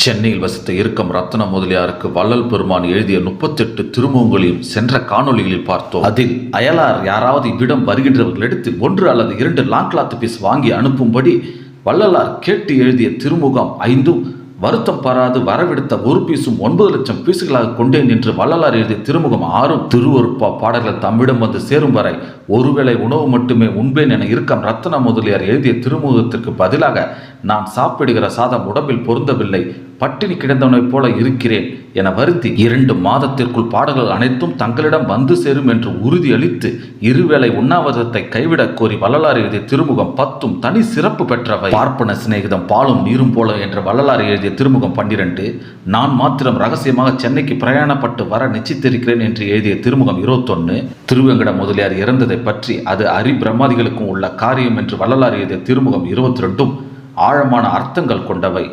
சென்னையில் வசித்த இறுக்கம் ரத்ன முதலியாருக்கு வள்ளல் பெருமான் எழுதிய 38 திருமுகங்களையும் சென்ற காணொளிகளில் பார்த்தோம். அதில் அயலார் யாராவது இவ்விடம் வருகின்றவர்களிடத்தில் 1 அல்லது 2 லாங் கிளாத் பீஸ் வாங்கி அனுப்பும்படி வள்ளலார் கேட்டு எழுதிய திருமுகம் 5 வருத்தம் பாராது வரவெடுத்த 1 பீஸும் 9 லட்சம் பீஸுகளாக கொண்டேன் என்று வள்ளலார் எழுதிய திருமுகம் 6 திருவருட்பா பாடல்கள் தம்மிடம் வந்து சேரும் வரை ஒருவேளை உணவு மட்டுமே உண்பேன் என இறுக்கம் ரத்ன முதலியார் எழுதிய திருமுகத்திற்கு பதிலாக நான் சாப்பிடுகிற சாதம் உடம்பில் பொருந்தவில்லை, பட்டினி கிடந்தவனைப் போல இருக்கிறேன் என வருத்தி 2 மாதத்திற்குள் பாடல்கள் அனைத்தும் தங்களிடம் வந்து சேரும் என்று உறுதியளித்து இருவேளை உண்ணாவிரதத்தை கைவிடக் கோரி வள்ளலார் எழுதிய திருமுகம் 10 தனி சிறப்பு பெற்றவை. பார்ப்பன சிநேகிதம் பாலும் நீரும் போல என்ற வள்ளலார் எழுதிய திருமுகம் 12 நான் மாத்திரம் ரகசியமாக சென்னைக்கு பிரயாணப்பட்டு வர நிச்சயித்திருக்கிறேன் என்று எழுதிய திருமுகம் 21 திருவேங்கட முதலியார் இறந்ததை பற்றி அது அரிபிரமாதிகளுக்கும் உள்ள காரியம் என்று வள்ளலார் எழுதிய திருமுகம் 22 ஆழமான அர்த்தங்கள் கொண்டவை.